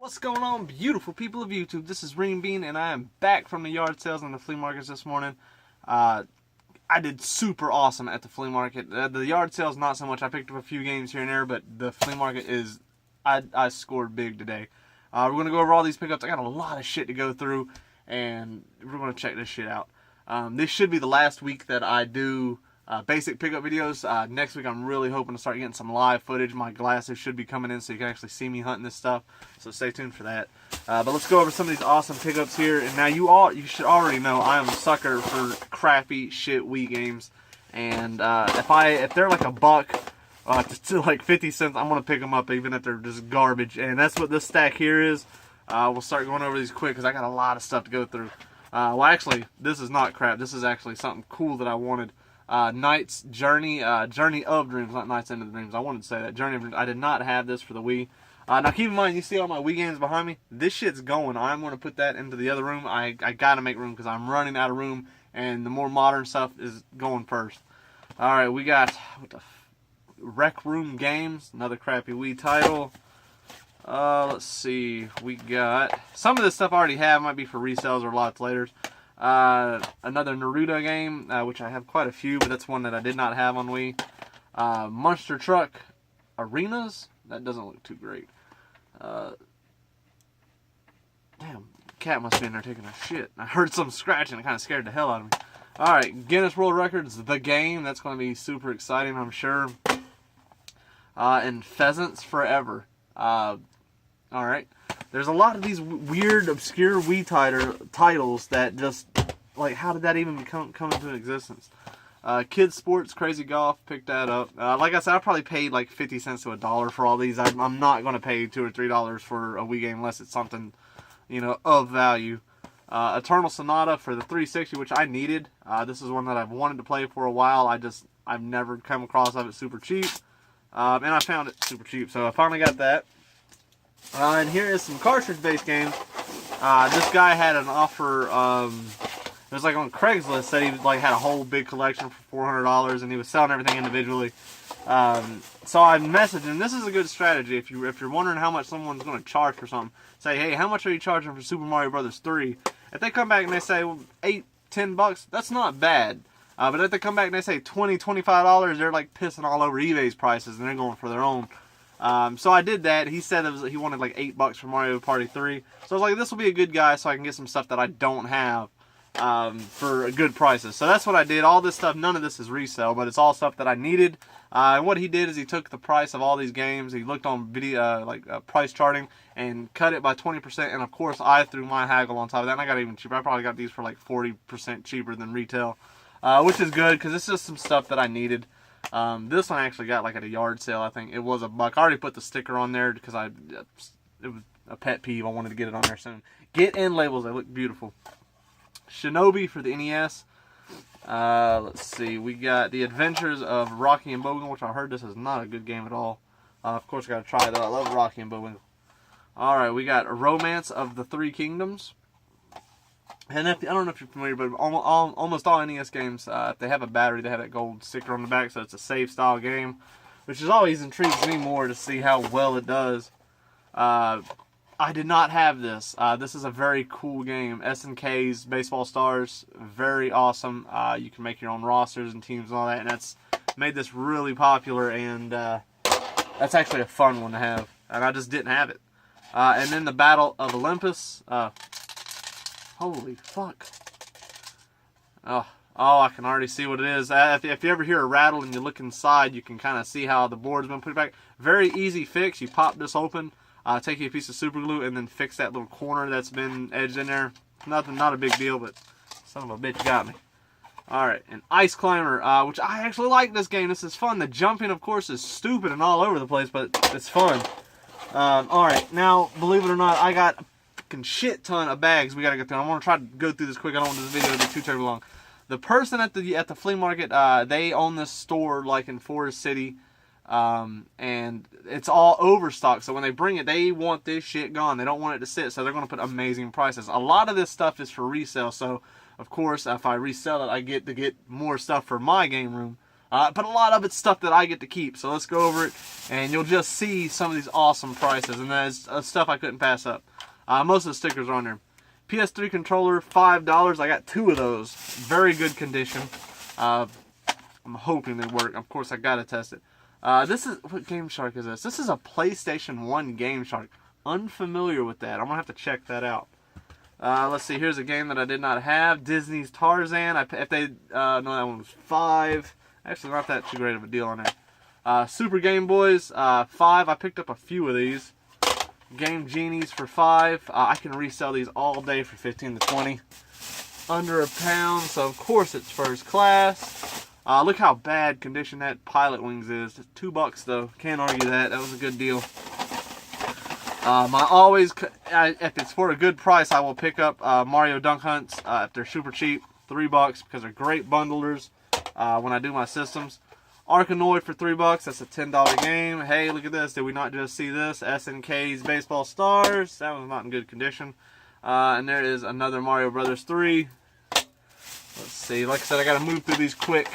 What's going on, beautiful people of YouTube? This is Green Bean, and I am back from the yard sales and the flea markets this morning. I did super awesome at the flea market. The yard sales, not so much. I picked up a few games here and there, but the flea market is, I scored big today. We're going to go over all these pickups. I got a lot of shit to go through, and we're going to check this shit out. This should be the last week that I do basic pickup videos. Next week I'm really hoping to start getting some live footage. My glasses should be coming in so you can actually see me hunting this stuff. So stay tuned for that. But let's go over some of these awesome pickups here. And now you should already know I am a sucker for crappy shit Wii games. And if they're like a buck to like 50 cents, I'm gonna pick them up even if they're just garbage. And that's what this stack here is. We'll start going over these quick because I got a lot of stuff to go through. Well, actually, this is not crap. This is actually something cool that I wanted. Knight's Journey of Dreams, not Knight's End of the Dreams. I wanted to say that. Journey of Dreams. I did not have this for the Wii. Now keep in mind, you see all my Wii games behind me? This shit's going. I'm going to put that into the other room. I got to make room because I'm running out of room, and the more modern stuff is going first. Alright, we got Rec Room Games, another crappy Wii title. Let's see. We got some of this stuff I already have, might be for resales or lots later. Another Naruto game, which I have quite a few, but that's one that I did not have on Wii. Monster Truck Arenas. That doesn't look too great. Damn, cat must be in there taking a shit. I heard some scratching. It kind of scared the hell out of me. Alright, Guinness World Records, the game. That's going to be super exciting, I'm sure. And Pheasants Forever. Alright. There's a lot of these weird, obscure Wii titles that just, like, how did that even come into existence? Kids Sports, Crazy Golf, picked that up. Like I said, I probably paid like 50 cents to $1 for all these. I'm not going to pay $2 or $3 for a Wii game unless it's something, you know, of value. Eternal Sonata for the 360, which I needed. This is one that I've wanted to play for a while. I've never come across of it super cheap. And I found it super cheap, so I finally got that. And here is some cartridge-based games. This guy had an offer. It was like on Craigslist that he like had a whole big collection for $400, and he was selling everything individually. So I messaged him. This is a good strategy if you're wondering how much someone's going to charge for something. Say, hey, how much are you charging for Super Mario Brothers 3? If they come back and they say, well, $8, $10, that's not bad. But if they come back and they say $20, $25, they're like pissing all over eBay's prices, and they're going for their own. So I did that. He said he wanted like $8 for Mario Party 3. So I was like, this will be a good guy so I can get some stuff that I don't have for good prices. So that's what I did. All this stuff, none of this is resale, but it's all stuff that I needed. And what he did is he took the price of all these games. He looked on video, price charting, and cut it by 20%. And of course, I threw my haggle on top of that, and I got even cheaper. I probably got these for like 40% cheaper than retail, which is good because it's just some stuff that I needed. This one I actually got like at a yard sale. I think it was $1. I already put the sticker on there because it was a pet peeve. I wanted to get it on there soon. Get in labels. They look beautiful. Shinobi for the NES. Let's see. We got The Adventures of Rocky and Bullwinkle, which I heard this is not a good game at all. Of course, I got to try it though. I love Rocky and Bullwinkle. Alright, we got Romance of the Three Kingdoms. And I don't know if you're familiar, but almost all NES games, if they have a battery, they have that gold sticker on the back, so it's a save-style game, which is always intrigues me more to see how well it does. I did not have this. This is a very cool game. SNK's Baseball Stars, very awesome. You can make your own rosters and teams and all that, and that's made this really popular, and that's actually a fun one to have, and I just didn't have it. And then the Battle of Olympus. Holy fuck. Oh, I can already see what it is. If you ever hear a rattle and you look inside, you can kind of see how the board's been put back. Very easy fix. You pop this open, take you a piece of super glue, and then fix that little corner that's been edged in there. Nothing, not a big deal, but son of a bitch got me. Alright, and Ice Climber, which I actually like this game. This is fun. The jumping, of course, is stupid and all over the place, but it's fun. Alright, now, believe it or not, I got shit ton of bags we gotta get through. I want to try to go through this quick. I don't want this video to be too terribly long. The person at the flea market, they own this store like in Forest City, and it's all overstocked. So when they bring it, they want this shit gone. They don't want it to sit, so they're going to put amazing prices. A lot of this stuff is for resale, so of course if I resell it, I get to get more stuff for my game room. But a lot of it's stuff that I get to keep. So let's go over it, and you'll just see some of these awesome prices. And that's stuff I couldn't pass up. Most of the stickers are on there. PS3 controller, $5. I got 2 of those. Very good condition. I'm hoping they work. Of course, I gotta test it. This is, what Game Shark is this? This is a PlayStation 1 Game Shark. Unfamiliar with that. I'm gonna have to check that out. Let's see. Here's a game that I did not have. Disney's Tarzan. If they no, that one was $5. Actually, not that too great of a deal on there. Super Game Boys, $5. I picked up a few of these. Game Genies for $5. I can resell these all day for 15 to 20. Under a pound, so of course it's first class. Look how bad condition that Pilot Wings is. It's $2 though. Can't argue that. That was a good deal. If it's for a good price, I will pick up Mario Dunk Hunts if they're super cheap. $3 because they're great bundlers when I do my systems. Arkanoid for $3. That's a $10 game. Hey, look at this. Did we not just see this? SNK's Baseball Stars. That one's not in good condition. And there is another Mario Brothers 3. Let's see. Like I said, I got to move through these quick.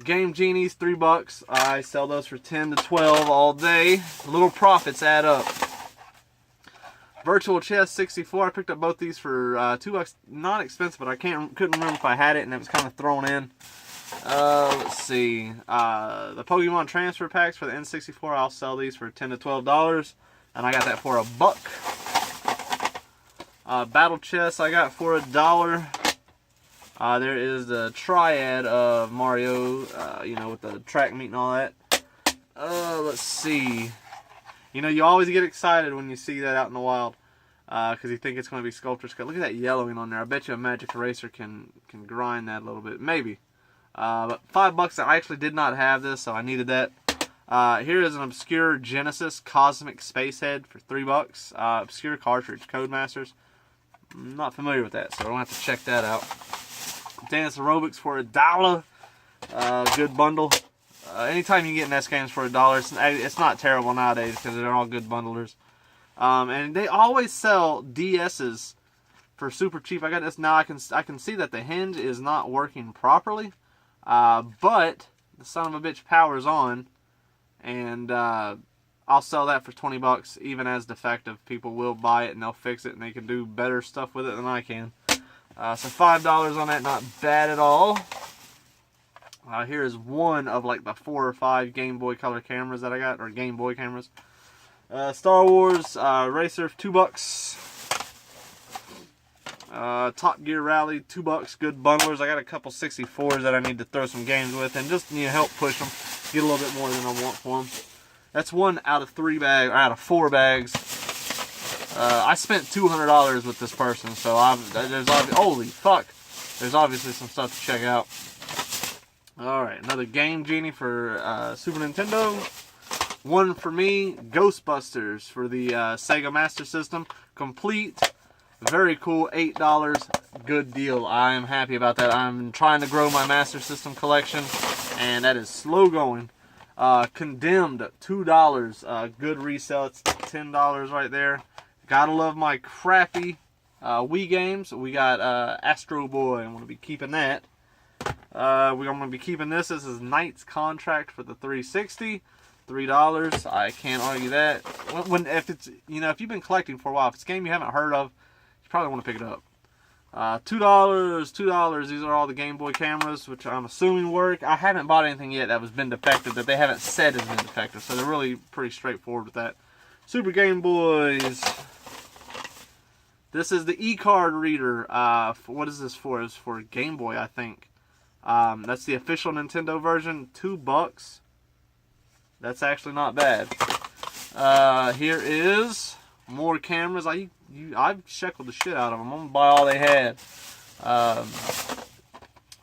Game Genies, $3. I sell those for 10 to 12 all day. Little profits add up. Virtual Chess 64. I picked up both these for $2. Not expensive, but I couldn't remember if I had it, and it was kind of thrown in. Let's see. The Pokemon transfer packs for the N64. I'll sell these for 10 to 12 dollars, and I got that for $1. Battle Chess I got for $1. There is the triad of Mario, you know, with the track meet and all that. Let's see. You know, you always get excited when you see that out in the wild, because you think it's going to be Sculptor's Cut. Look at that yellowing on there. I bet you a Magic Eraser can grind that a little bit. Maybe. But $5. I actually did not have this, so I needed that. Here is an obscure Genesis Cosmic Space Head for $3. Obscure cartridge, Codemasters. I'm not familiar with that, so I don't have to check that out. Dance Aerobics for $1. Good bundle. Anytime you get NES games for $1, it's not terrible nowadays because they're all good bundlers. And they always sell DSs for super cheap. I got this now. I can see that the hinge is not working properly, but the son of a bitch powers on, and I'll sell that for $20 even as defective. People will buy it and they'll fix it and they can do better stuff with it than I can. So $5 on that, not bad at all. Here is one of like the 4 or 5 Game Boy Color cameras that I got, or Game Boy cameras. Star Wars Racer, $2. Top Gear Rally, $2. Good bundlers. I got a couple 64s that I need to throw some games with, and just help push them, get a little bit more than I want for them. That's one out of 3 bags, or out of 4 bags. I spent $200 with this person, so holy fuck, there's obviously some stuff to check out. Alright, another Game Genie for Super Nintendo. One for me, Ghostbusters for the Sega Master System. Complete, very cool, $8, good deal. I am happy about that. I'm trying to grow my Master System collection, and that is slow going. Condemned, $2, good resale. It's $10 right there. Gotta love my crappy Wii games. We got Astro Boy. I'm going to be keeping that. We're going to be keeping this. This is Knight's Contract for the 360. $3. I can't argue that. If you've been collecting for a while, if it's a game you haven't heard of, you probably want to pick it up. $2. These are all the Game Boy cameras, which I'm assuming work. I haven't bought anything yet that was been defective that they haven't said has been defective, so they're really pretty straightforward with that. Super Game Boys. This is the e-card reader. What is this for? It's for Game Boy, I think. That's the official Nintendo version. $2. That's actually not bad. Here is more cameras. I've shekelled the shit out of them. I'm gonna buy all they had.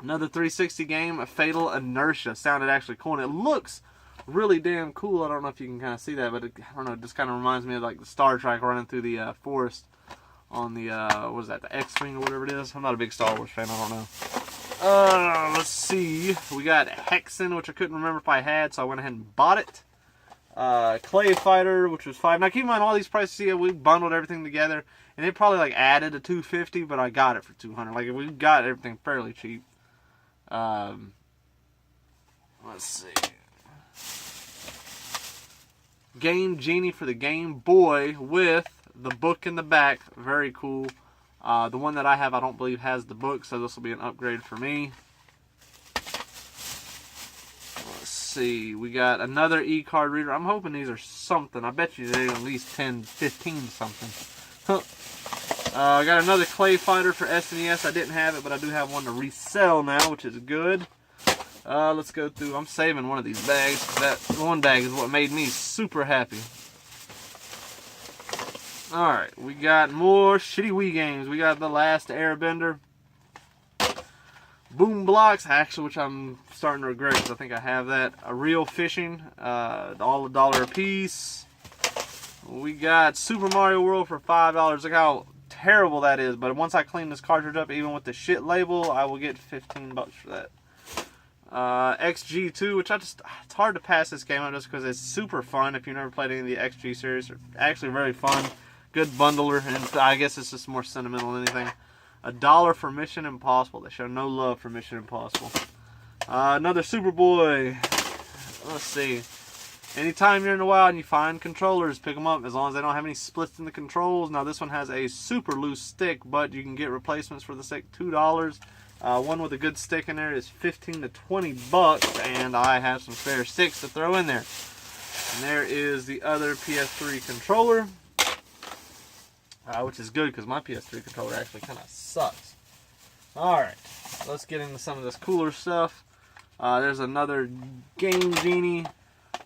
Another 360 game, Fatal Inertia. Sounded actually cool, and it looks really damn cool. I don't know if you can kind of see that, but I don't know. It just kind of reminds me of like the Star Trek running through the forest on the what is that, the X-Wing or whatever it is. I'm not a big Star Wars fan. I don't know. Let's see. We got Hexen, which I couldn't remember if I had, so I went ahead and bought it. Clay Fighter, which was $5. Now keep in mind all these prices. Yeah, we bundled everything together, and it probably like added to $250, but I got it for $200. Like we got everything fairly cheap. Let's Let's see. Game Genie for the Game Boy with the book in the back. Very cool. The one that I have, I don't believe has the book, so this will be an upgrade for me. Let's see. We got another e-card reader. I'm hoping these are something. I bet you they're at least 10, 15 something. I got another clay fighter for SNES. I didn't have it, but I do have one to resell now, which is good. Let's go through. I'm saving one of these bags. That one bag is what made me super happy. Alright, we got more shitty Wii games. We got The Last Airbender. Boom Blocks, actually, which I'm starting to regret because I think I have that. A Real Fishing, all $1 a piece. We got Super Mario World for $5. Look how terrible that is. But once I clean this cartridge up, even with the shit label, I will get 15 bucks for that. XG2, which it's hard to pass this game out just because it's super fun. If you've never played any of the XG series, they're actually very fun. Good bundler, and I guess it's just more sentimental than anything. $1 for Mission Impossible. They show no love for Mission Impossible. Another Superboy. Let's see. Anytime you're in the wild and you find controllers, pick them up as long as they don't have any splits in the controls. Now this one has a super loose stick, but you can get replacements for the stick, $2. One with a good stick in there is 15 to 20 bucks, and I have some spare sticks to throw in there. And there is the other PS3 controller. Which is good because my PS3 controller actually kind of sucks. Alright, let's get into some of this cooler stuff. There's another Game Genie.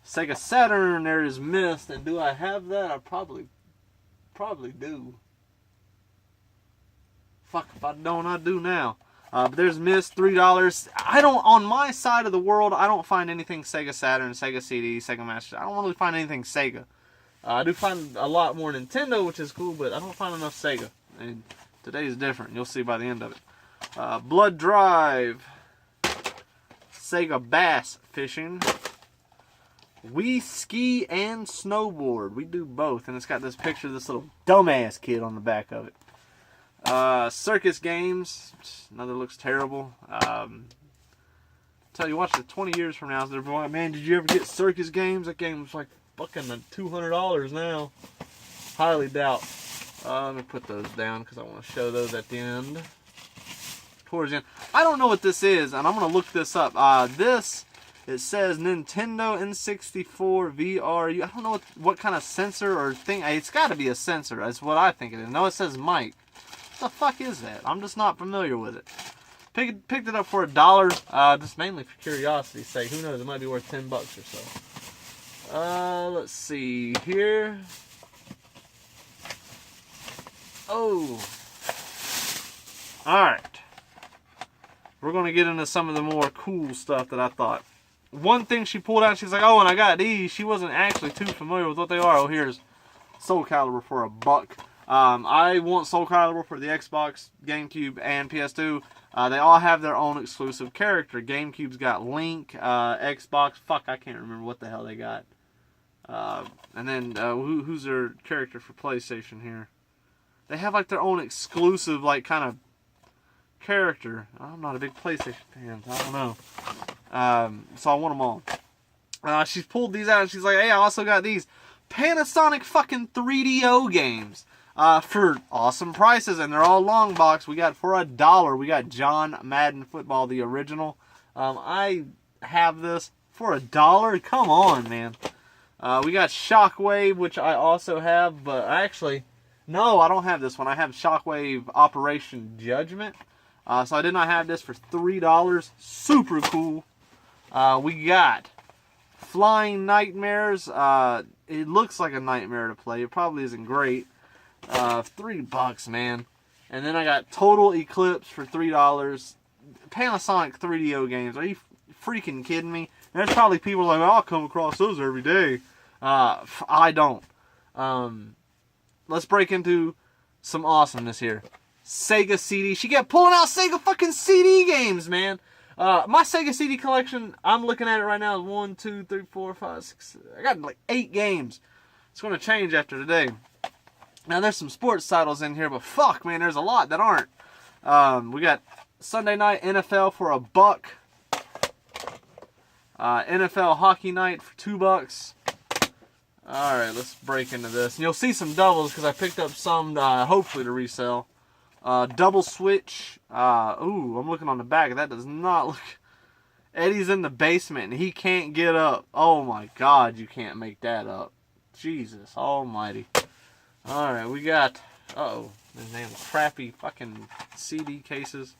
Sega Saturn, there is Myst. And do I have that? I probably do. Fuck, if I don't, I do now. But there's Myst, $3. On my side of the world, I don't find anything Sega Saturn, Sega CD, Sega Master. I don't really find anything Sega. I do find a lot more Nintendo, which is cool, but I don't find enough Sega. And today's different. You'll see by the end of it. Blood Drive. Sega Bass Fishing. We Ski and Snowboard. We do both. And it's got this picture of this little dumbass kid on the back of it. Circus Games. Another looks terrible. Tell you, watch it 20 years from now. They're like, man, did you ever get Circus Games? That game was like fucking $200 now. Highly doubt. Let me put those down because I want to show those at the end. Towards the end. I don't know what this is, and I'm going to look this up. It says Nintendo N64 VR. I don't know what kind of sensor or thing. It's got to be a sensor. That's what I think it is. No, it says mic. What the fuck is that? I'm just not familiar with it. Picked it up for $1. Just mainly for curiosity's sake. Who knows? It might be worth 10 bucks or so. Let's see here. Oh. Alright. We're going to get into some of the more cool stuff that I thought. One thing she pulled out, she's like, oh, and I got these. She wasn't actually too familiar with what they are. Oh, here's Soul Calibur for $1. I want Soul Calibur for the Xbox, GameCube, and PS2. They all have their own exclusive character. GameCube's got Link. Xbox, fuck, I can't remember what the hell they got. And then, who's their character for PlayStation here? They have, like, their own exclusive, like, kind of character. I'm not a big PlayStation fan, so I don't know. So I want them all. She's pulled these out, and she's like, hey, I also got these Panasonic fucking 3DO games. For awesome prices, and they're all long box. We got for $1. We got John Madden Football, the original. I have this for $1. Come on, man. We got Shockwave, which I also have, but actually, no, I don't have this one. I have Shockwave Operation Judgment. So I did not have this for $3. Super cool. We got Flying Nightmares. It looks like a nightmare to play. It probably isn't great. $3, man. And then I got Total Eclipse for $3. Panasonic 3DO games. Are you freaking kidding me? And there's probably people like, I'll come across those every day. I don't. Let's break into some awesomeness here. Sega CD. She kept pulling out Sega fucking CD games, man. My Sega CD collection, I'm looking at it right now, is 1, 2, 3, 4, 5, 6. I got like 8 games. It's going to change after today. Now, there's some sports titles in here, but fuck, man, there's a lot that aren't. We got Sunday Night NFL for $1. NFL Hockey Night for $2. Alright, let's break into this. And you'll see some doubles because I picked up some hopefully to resell. Double switch. Ooh, I'm looking on the back. That does not look... Eddie's in the basement and he can't get up. Oh my God, you can't make that up. Jesus almighty. Alright, we got... Uh-oh. These damn crappy fucking CD cases.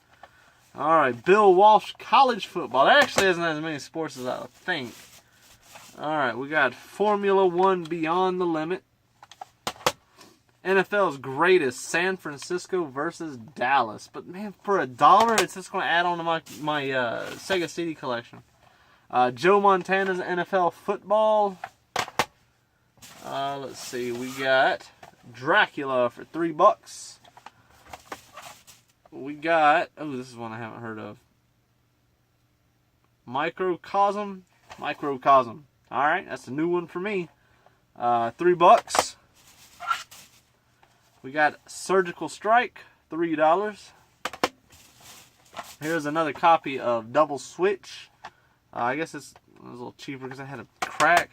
Alright, Bill Walsh College Football. That actually hasn't as many sports as I think. Alright, we got Formula 1 Beyond the Limit. NFL's Greatest, San Francisco versus Dallas. But man, for $1, it's just going to add on to my Sega CD collection. Joe Montana's NFL Football. Let's see, we got Dracula for $3. We got, oh, this is one I haven't heard of. Microcosm. Alright, that's a new one for me. $3. We got Surgical Strike, $3. Here's another copy of Double Switch. I guess it was a little cheaper because I had a crack.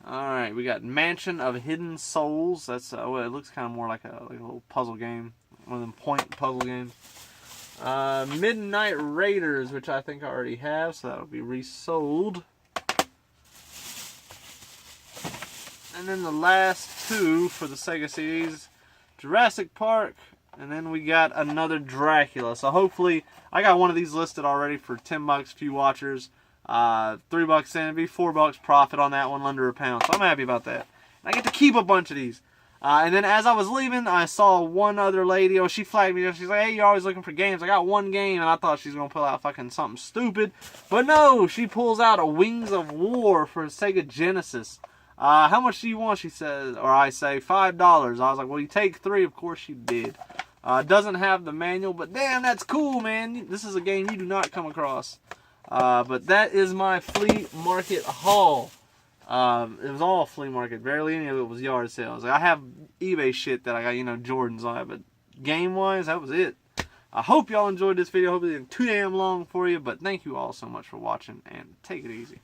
Alright, we got Mansion of Hidden Souls. That's well, it looks kind of more like a little puzzle game. One of them point puzzle games. Midnight Raiders, which I think I already have, so that'll be resold. And then the last two for the Sega CDs, Jurassic Park, and then we got another Dracula. So hopefully, I got one of these listed already for $10, few watchers. $3 in, it'd be $4 profit on that one, under £1. So I'm happy about that. I get to keep a bunch of these. And then as I was leaving, I saw one other lady. Oh, she flagged me. She's like, hey, you're always looking for games. I got one game, and I thought she was going to pull out fucking something stupid. But no, she pulls out a Wings of War for Sega Genesis. How much do you want, she says, or I say, $5. I was like, well, you take 3. Of course she did. Doesn't have the manual, but damn, that's cool, man. This is a game you do not come across. But that is my flea market haul. It was all flea market. Barely any of it was yard sales. I have eBay shit that I got, Jordans on it, but game-wise, that was it. I hope y'all enjoyed this video. Hope it didn't too damn long for you, but thank you all so much for watching, and take it easy.